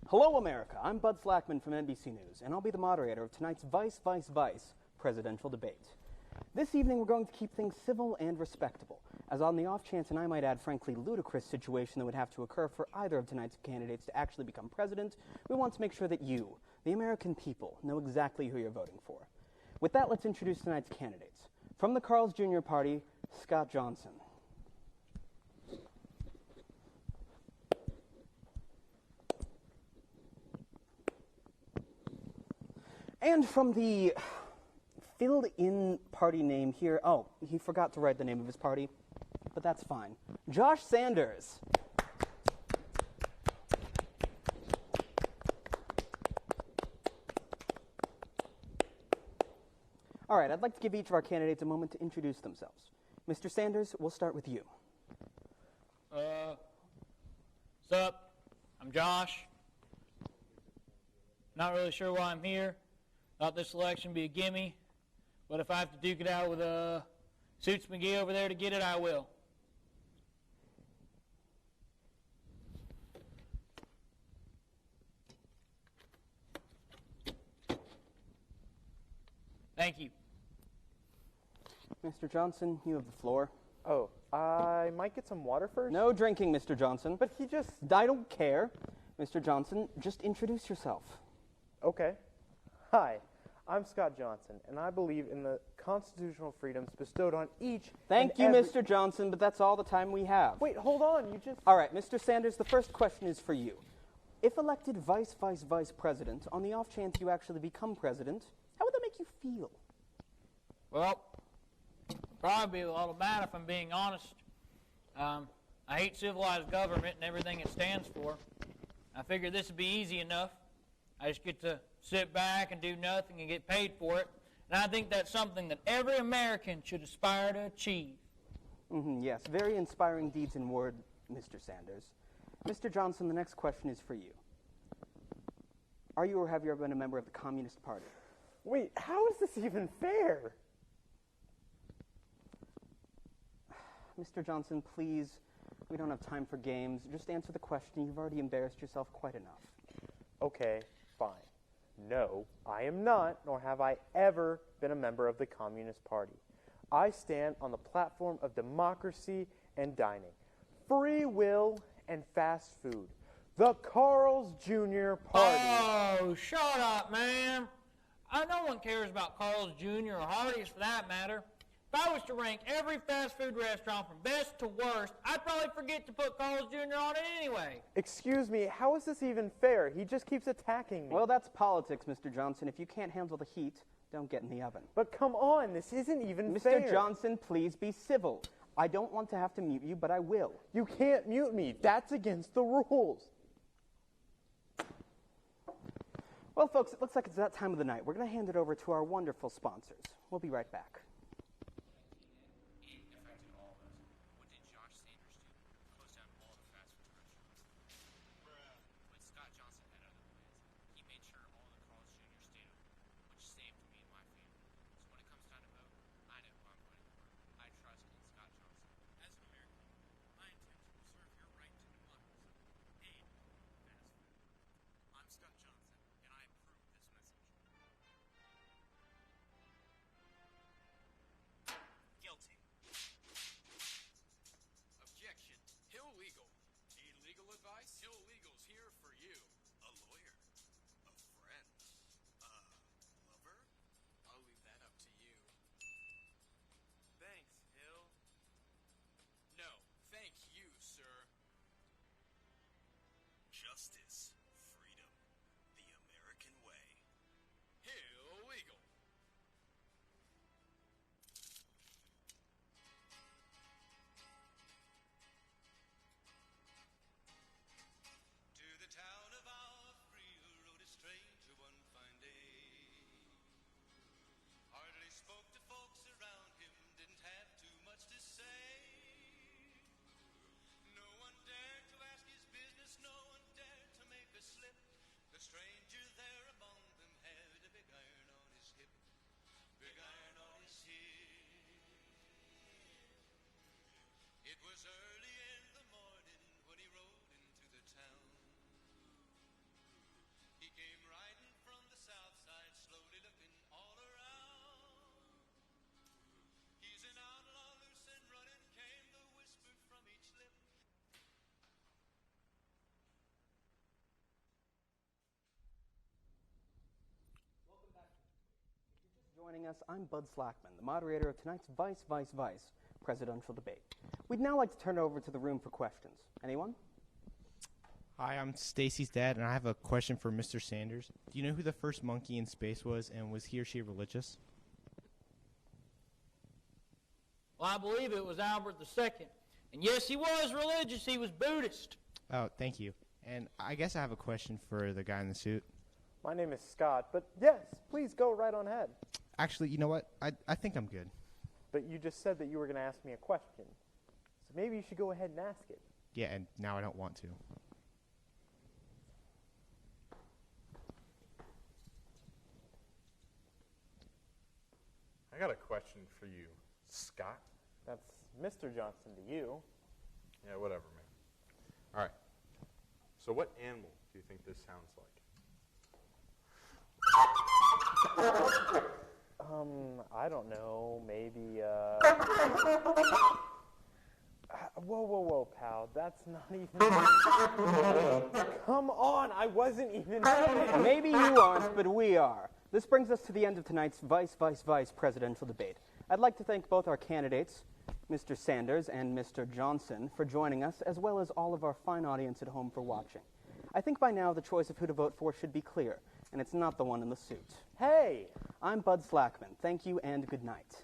Hello, America. I'm Bud Flackman from NBC News, and I'll be the moderator of tonight's Vice presidential debate. This evening, we're going to keep things civil and respectable, as on the off chance, and I might add, frankly, ludicrous situation that would have to occur for either of tonight's candidates to actually become president, we want to make sure that you, the American people, know exactly who you're voting for. With that, let's introduce tonight's candidates. From the Carl's Jr. Party, Scott Johnson. And from the filled-in party name here, oh, he forgot to write the name of his party, but that's fine. Josh Sanders. All right, I'd like to give each of our candidates a moment to introduce themselves. Mr. Sanders, we'll start with you. What's up? I'm Josh. Not really sure why I'm here. Thought this election would be a gimme, but if I have to duke it out with Suits McGee over there to get it, I will. Thank you. Mr. Johnson, you have the floor. Oh, I might get some water first? No drinking, Mr. Johnson. But he just... I don't care. Mr. Johnson, just introduce yourself. Okay. Hi, I'm Scott Johnson, and I believe in the constitutional freedoms bestowed on each Thank you, Mr. Johnson, but that's all the time we have. Wait, hold on, you just... All right, Mr. Sanders, the first question is for you. If elected vice president, on the off chance you actually become president, how would that make you feel? Well, probably be a little bad if I'm being honest. I hate civilized government and everything it stands for. I figured this would be easy enough. I just get to sit back and do nothing and get paid for it. And I think that's something that every American should aspire to achieve. Yes, very inspiring deeds in word, Mr. Sanders. Mr. Johnson, the next question is for you. Are you or have you ever been a member of the Communist Party? Wait, how is this even fair? Mr. Johnson, please, we don't have time for games. Just answer the question. You've already embarrassed yourself quite enough. Okay, fine. No, I am not, nor have I ever been a member of the Communist Party. I stand on the platform of democracy and dining, free will and fast food. The Carl's Jr. Party. Oh, shut up, man. No one cares about Carl's Jr. or Hardee's for that matter. If I was to rank every fast food restaurant from best to worst, I'd probably forget to put Carl's Jr. on it anyway. Excuse me, how is this even fair? He just keeps attacking me. Well, that's politics, Mr. Johnson. If you can't handle the heat, don't get in the oven. But come on, this isn't even fair. Mr. Johnson, please be civil. I don't want to have to mute you, but I will. You can't mute me. That's against the rules. Well, folks, it looks like it's that time of the night. We're going to hand it over to our wonderful sponsors. We'll be right back. Justice, freedom, the American way. Hill Legal. To the town of Alfredo rode a stranger one fine day. Hardly spoke to folks around him, didn't have too much to say. No one dared to ask his business, no one dared to Joining us, I'm Bud Slackman, the moderator of tonight's Vice presidential debate. We'd now like to turn it over to the room for questions. Anyone? Hi, I'm Stacy's dad, and I have a question for Mr. Sanders. Do you know who the first monkey in space was, and was he or she religious? Well, I believe it was Albert II. And yes, he was religious. He was Buddhist. Oh, thank you. And I guess I have a question for the guy in the suit. My name is Scott, but yes, please go right on ahead. Actually, you know what? I think I'm good. But you just said that you were going to ask me a question. So maybe you should go ahead and ask it. Yeah, and now I don't want to. I got a question for you, Scott. That's Mr. Johnson to you. Yeah, whatever, man. All right. So what animal do you think this sounds like? I don't know, maybe, whoa, pal, that's not even... Come on, I wasn't even... Maybe you aren't, but we are. This brings us to the end of tonight's Vice presidential debate. I'd like to thank both our candidates, Mr. Sanders and Mr. Johnson, for joining us, as well as all of our fine audience at home for watching. I think by now the choice of who to vote for should be clear, and it's not the one in the suit. Hey! I'm Bud Slackman. Thank you and good night.